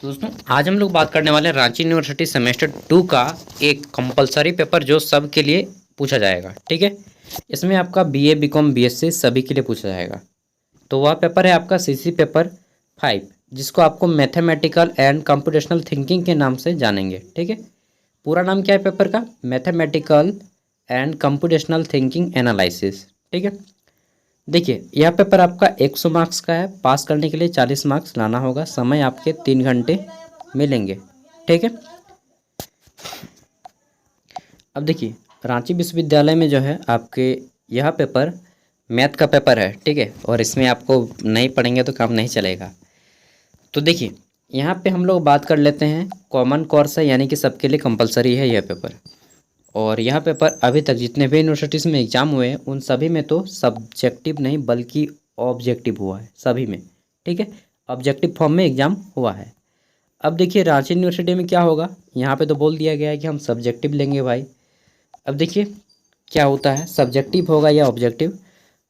तो दोस्तों आज हम लोग बात करने वाले हैं रांची यूनिवर्सिटी सेमेस्टर 2 का एक कंपलसरी पेपर जो सब के लिए पूछा जाएगा। ठीक है, इसमें आपका बीए बीकॉम बीएससी सभी के लिए पूछा जाएगा। तो वह पेपर है आपका सीसी पेपर 5, जिसको आपको मैथमेटिकल एंड कंप्यूटेशनल थिंकिंग के नाम से जानेंगे। ठीक है, पूरा नाम क्या है पेपर का? Mathematical and computational thinking analysis. ठीक है, देखिए यह पेपर आपका 100 मार्क्स का है। पास करने के लिए 40 मार्क्स लाना होगा। समय आपके 3 घंटे मिलेंगे। ठीक है, अब देखिए रांची विश्वविद्यालय में जो है आपके यह पेपर मैथ का पेपर है। ठीक है, और इसमें आपको नहीं पढ़ेंगे तो काम नहीं चलेगा। तो देखिए यहाँ पे हम लोग बात कर लेते हैं, कॉमन कोर्स है यानी कि सबके लिए कंपलसरी है यह पेपर। और यह पेपर अभी तक जितने भी यूनिवर्सिटीज़ में एग्ज़ाम हुए हैं उन सभी में तो सब्जेक्टिव नहीं बल्कि ऑब्जेक्टिव हुआ है सभी में। ठीक है, ऑब्जेक्टिव फॉर्म में एग्ज़ाम हुआ है। अब देखिए रांची यूनिवर्सिटी में क्या होगा, यहाँ पे तो बोल दिया गया है कि हम सब्जेक्टिव लेंगे भाई। अब देखिए क्या होता है, सब्जेक्टिव होगा या ऑब्जेक्टिव,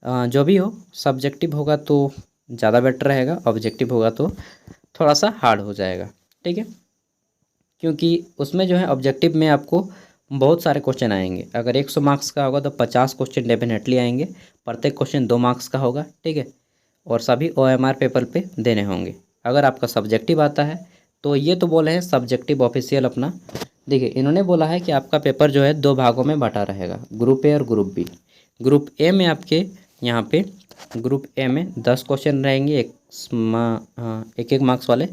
जो भी हो सब्जेक्टिव होगा तो ज़्यादा बेटर रहेगा, ऑब्जेक्टिव होगा तो थोड़ा सा हार्ड हो जाएगा। ठीक है, क्योंकि उसमें जो है ऑब्जेक्टिव में आपको बहुत सारे क्वेश्चन आएंगे। अगर 100 मार्क्स का होगा तो 50 क्वेश्चन डेफिनेटली आएंगे। प्रत्येक क्वेश्चन 2 मार्क्स का होगा। ठीक है, और सभी OMR पेपर पे देने होंगे। अगर आपका सब्जेक्टिव आता है तो ये तो बोले हैं सब्जेक्टिव ऑफिशियल अपना। देखिए इन्होंने बोला है कि आपका पेपर जो है 2 भागों में बटा रहेगा, ग्रुप ए और ग्रुप बी। ग्रुप ए में आपके यहाँ पे ग्रुप ए में 10 क्वेश्चन रहेंगे, एक एक मार्क्स वाले।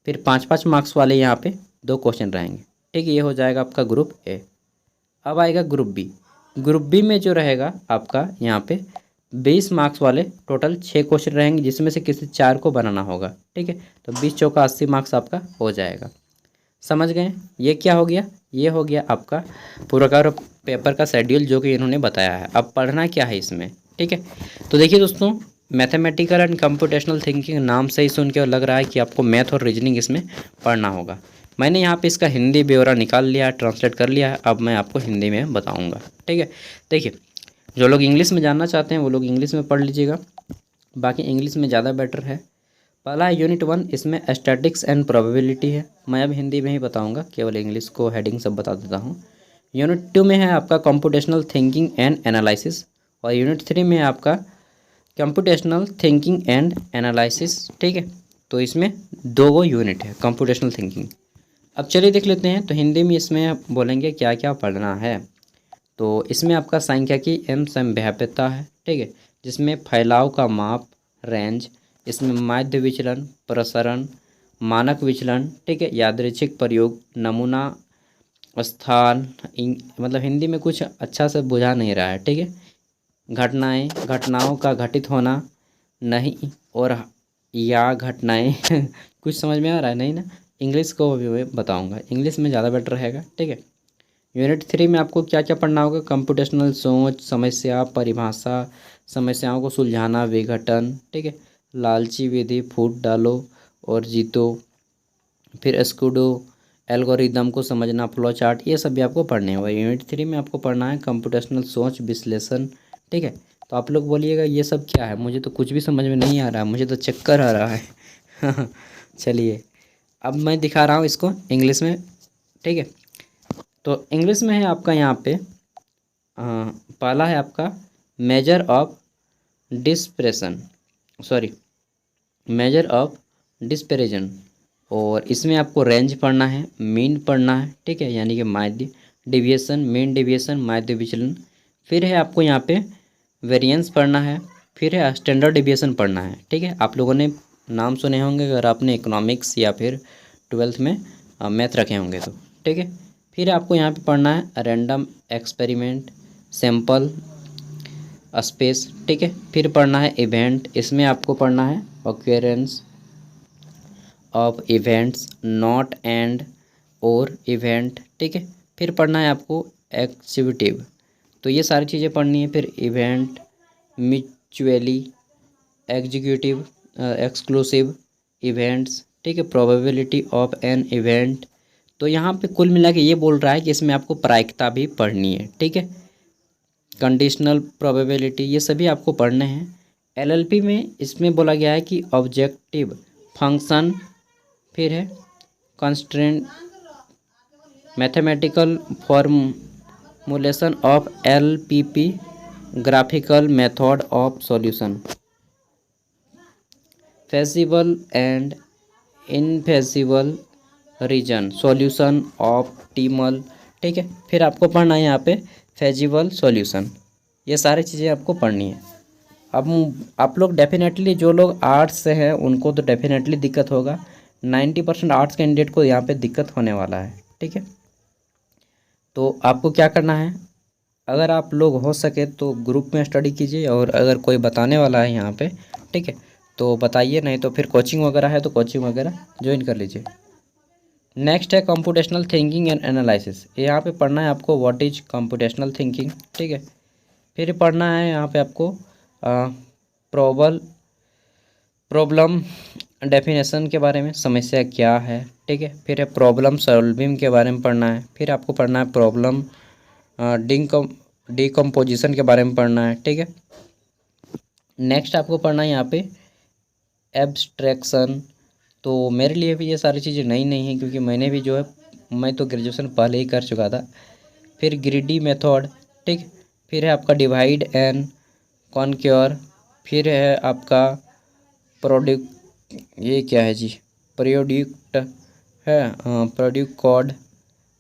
फिर 5-5 मार्क्स वाले यहाँ पे 2 क्वेश्चन रहेंगे। ठीक है, ये हो जाएगा आपका ग्रुप ए। अब आएगा ग्रुप बी। ग्रुप बी में जो रहेगा आपका यहाँ पे 20 मार्क्स वाले टोटल 6 क्वेश्चन रहेंगे, जिसमें से किसी 4 को बनाना होगा। ठीक है, तो 20 चौका 80 मार्क्स आपका हो जाएगा। समझ गए? ये क्या हो गया? ये हो गया आपका पूरा का पेपर का शेड्यूल जो कि इन्होंने बताया है। अब पढ़ना क्या है इसमें? ठीक है, तो देखिए दोस्तों, मैथमेटिकल एंड कंप्यूटेशनल थिंकिंग नाम से ही सुन के लग रहा है कि आपको मैथ और रीजनिंग इसमें पढ़ना होगा। मैंने यहाँ पे इसका हिंदी ब्यौरा निकाल लिया, ट्रांसलेट कर लिया है। अब मैं आपको हिंदी में बताऊँगा। ठीक है, देखिए जो लोग इंग्लिश में जानना चाहते हैं वो लोग इंग्लिश में पढ़ लीजिएगा, बाकी इंग्लिश में ज़्यादा बेटर है। पहला है यूनिट 1, इसमें स्टैटिक्स एंड प्रोबेबिलिटी है। मैं अब हिंदी में ही बताऊंगा, केवल इंग्लिश को हेडिंग सब बता देता हूँ। यूनिट 2 में है आपका कंप्यूटेशनल थिंकिंग एंड एनालिसिस, और यूनिट 3 में है आपका कंप्यूटेशनल थिंकिंग एंड एनालिसिस। ठीक है, तो इसमें 2 यूनिट है कंप्यूटेशनल थिंकिंग। अब चलिए देख लेते हैं। तो हिंदी में इसमें आप बोलेंगे क्या क्या पढ़ना है। तो इसमें आपका सांख्यिकी एवं संभाव्यता है। ठीक है, जिसमें फैलाव का माप, रेंज, इसमें माध्य विचलन, प्रसरण, मानक विचलन, ठीक है, यादृच्छिक प्रयोग, नमूना स्थान, मतलब हिंदी में कुछ अच्छा से बुझा नहीं रहा है। ठीक है, घटनाएं, घटनाओं का घटित होना नहीं, और या घटनाएं कुछ समझ में आ रहा है नहीं ना? इंग्लिश को भी मैं बताऊंगा, इंग्लिश में ज़्यादा बेटर रहेगा। ठीक है, यूनिट 3 में आपको क्या क्या पढ़ना होगा? कंप्यूटेशनल सोच, समस्या परिभाषा, समस्याओं को सुलझाना, विघटन, ठीक है, लालची विधि, फूट डालो और जीतो, फिर स्कूडो एल्गोरिदम को समझना, फ्लो चार्ट, ये सब भी आपको पढ़ने होगा। यूनिट 3 में आपको पढ़ना है कंप्यूटेशनल सोच, विश्लेषण। ठीक है, तो आप लोग बोलिएगा ये सब क्या है, मुझे तो कुछ भी समझ में नहीं आ रहा है, मुझे तो चक्कर आ रहा है चलिए अब मैं दिखा रहा हूँ इसको इंग्लिश में। ठीक है, तो इंग्लिश में है आपका यहाँ पे पहला है आपका measure of dispersion, sorry measure of dispersion, और इसमें आपको रेंज पढ़ना है, मीन पढ़ना है। ठीक है, यानी कि माध्य डिविएशन, मीन डिविएशन, माध्य विचलन। फिर है आपको यहाँ पे वेरिएंस पढ़ना है। फिर है स्टैंडर्ड डिविएशन पढ़ना है। ठीक है, आप लोगों ने नाम सुने होंगे अगर आपने इकोनॉमिक्स या फिर 12th में मैथ रखे होंगे तो। ठीक है, फिर आपको यहाँ पे पढ़ना है रैंडम एक्सपेरिमेंट, सैंपल स्पेस। ठीक है, फिर पढ़ना है इवेंट, इसमें आपको पढ़ना है occurrence of events, not and और इवेंट। ठीक है, फिर पढ़ना है आपको एक्सिक्यूटिव, तो ये सारी चीज़ें पढ़नी है। फिर event, mutually executive, exclusive events, ठीक है, प्रोबेबिलिटी ऑफ एन इवेंट। तो यहाँ पे कुल मिला के ये बोल रहा है कि इसमें आपको प्रायिकता भी पढ़नी है। ठीक है, कंडीशनल प्रोबेबिलिटी, ये सभी आपको पढ़ने हैं। एलएलपी में इसमें बोला गया है कि ऑब्जेक्टिव फंक्शन, फिर है constraint mathematical formulation of LPP, graphical method of solution, feasible and infeasible region, solution optimal. ठीक है, फिर आपको पढ़ना है यहाँ पे फेजिबल सॉल्यूशन। ये सारी चीज़ें आपको पढ़नी है। अब आप लोग डेफिनेटली, जो लोग आर्ट्स से हैं उनको तो डेफिनेटली दिक्कत होगा। 90% आर्ट्स कैंडिडेट को यहाँ पे दिक्कत होने वाला है। ठीक है, तो आपको क्या करना है, अगर आप लोग हो सके तो ग्रुप में स्टडी कीजिए, और अगर कोई बताने वाला है यहाँ पे, ठीक है, तो बताइए, नहीं तो फिर कोचिंग वगैरह है तो कोचिंग वगैरह ज्वाइन कर लीजिए। नेक्स्ट है कंप्यूटेशनल थिंकिंग एंड एनालिसिस। यहाँ पे पढ़ना है आपको व्हाट इज कंप्यूटेशनल थिंकिंग। ठीक है, फिर पढ़ना है यहाँ पे आपको प्रॉब्लम डेफिनेशन के बारे में, समस्या क्या है। ठीक है, फिर है प्रॉब्लम सॉल्विंग के बारे में पढ़ना है। फिर आपको पढ़ना है प्रॉब्लम डिकम्पोजिशन के बारे में पढ़ना है। ठीक है, नेक्स्ट आपको पढ़ना है यहाँ पे एब्स्ट्रैक्शन। तो मेरे लिए भी ये सारी चीज़ें नई नहीं हैं, क्योंकि मैंने भी जो है, मैं तो ग्रेजुएशन पहले ही कर चुका था। फिर ग्रीडी मेथड। ठीक, फिर है आपका डिवाइड एंड कॉन्क्योर। फिर है आपका प्रोड्यूक्ट, ये क्या है जी, प्रोड्यूक्ट है, प्रोड्यूक्ट कोड।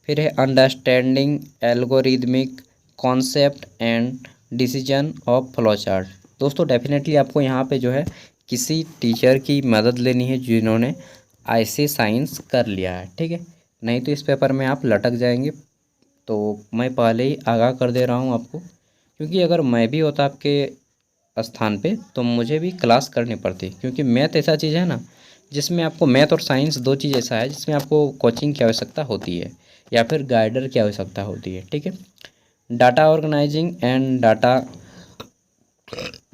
फिर है understanding algorithmic concept and decision of flow chart. दोस्तों डेफिनेटली आपको यहाँ पे जो है किसी टीचर की मदद लेनी है जिन्होंने IC साइंस कर लिया है। ठीक है, नहीं तो इस पेपर में आप लटक जाएंगे। तो मैं पहले ही आगाह कर दे रहा हूँ आपको, क्योंकि अगर मैं भी होता आपके स्थान पे तो मुझे भी क्लास करनी पड़ती, क्योंकि मैथ ऐसा चीज़ है ना, जिसमें आपको, मैथ और साइंस दो चीज़ ऐसा है जिसमें आपको कोचिंग की आवश्यकता होती है या फिर गाइडर की आवश्यकता होती है। ठीक है, data organising and data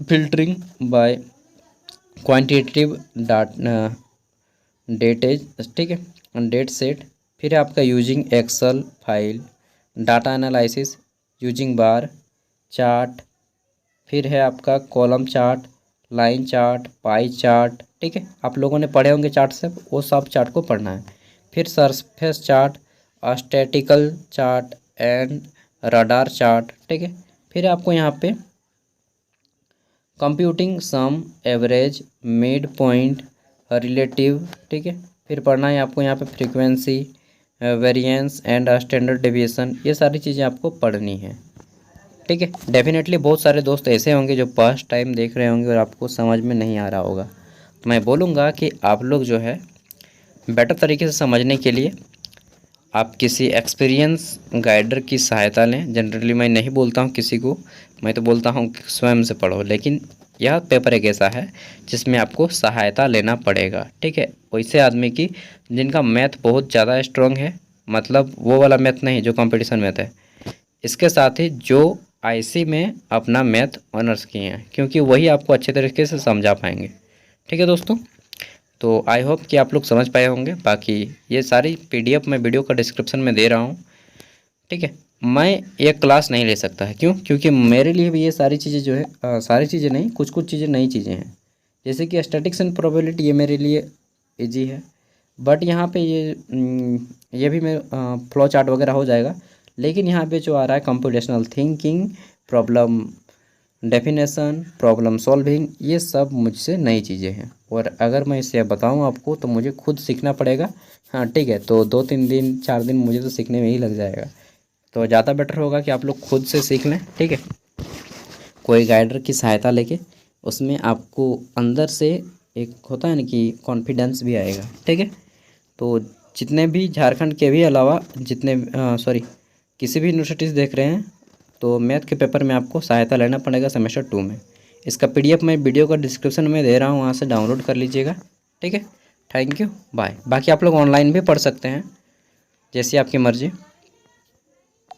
filtering by quantitative datas. ठीक है, डेट सेट। फिर आपका using Excel file, data analysis using bar chart. फिर है आपका column chart, line chart, pie chart. ठीक है, आप लोगों ने पढ़े होंगे चार्ट से, वो सब चार्ट को पढ़ना है। फिर surface chart, statistical chart and radar chart. ठीक है, फिर आपको यहाँ पे कंप्यूटिंग सम, एवरेज, मिड पॉइंट, रिलेटिव। ठीक है, फिर पढ़ना है आपको यहाँ पे frequency, variance and standard deviation. ये सारी चीज़ें आपको पढ़नी है। ठीक है, डेफिनेटली बहुत सारे दोस्त ऐसे होंगे जो फर्स्ट टाइम देख रहे होंगे और आपको समझ में नहीं आ रहा होगा, तो मैं बोलूँगा कि आप लोग जो है बेटर तरीके से समझने के लिए आप किसी एक्सपीरियंस गाइडर की सहायता लें। जनरली मैं नहीं बोलता हूँ किसी को, मैं तो बोलता हूँ कि स्वयं से पढ़ो, लेकिन यह पेपर एक ऐसा है जिसमें आपको सहायता लेना पड़ेगा। ठीक है, वैसे आदमी की जिनका मैथ बहुत ज़्यादा स्ट्रॉन्ग है, मतलब वो वाला मैथ नहीं जो कंपटीशन मैथ है, इसके साथ ही जो IC में अपना मैथ ऑनर्स किए हैं, क्योंकि वही आपको अच्छे तरीके से समझा पाएंगे। ठीक है दोस्तों, तो आई होप कि आप लोग समझ पाए होंगे। बाकी ये सारी PDF मैं वीडियो का डिस्क्रिप्शन में दे रहा हूँ। ठीक है, मैं एक क्लास नहीं ले सकता है, क्यों, क्योंकि मेरे लिए भी ये सारी चीज़ें जो है, सारी चीज़ें नहीं, कुछ कुछ चीज़ें नई चीज़ें हैं। जैसे कि स्टैटिक्स एंड प्रोबेबिलिटी, ये मेरे लिए ईजी है, बट यहाँ पे ये भी मैं फ्लो चार्ट वगैरह हो जाएगा। लेकिन यहाँ पे जो आ रहा है computational thinking, problem definition, problem solving, ये सब मुझसे नई चीज़ें हैं, और अगर मैं इसे बताऊँ आपको तो मुझे खुद सीखना पड़ेगा। हाँ ठीक है, तो 2-3 दिन 4 दिन मुझे तो सीखने में ही लग जाएगा, तो ज़्यादा बेटर होगा कि आप लोग खुद से सीख लें। ठीक है, कोई गाइडर की सहायता लेके, उसमें आपको अंदर से एक होता है ना कि कॉन्फिडेंस भी आएगा। ठीक है, तो जितने भी झारखंड के भी अलावा जितने किसी भी यूनिवर्सिटीज़ देख रहे हैं, तो मैथ के पेपर में आपको सहायता लेना पड़ेगा सेमेस्टर 2 में। इसका PDF मैं वीडियो का डिस्क्रिप्शन में दे रहा हूँ, वहाँ से डाउनलोड कर लीजिएगा। ठीक है, थैंक यू, बाय। बाकी आप लोग ऑनलाइन भी पढ़ सकते हैं, जैसी आपकी मर्ज़ी।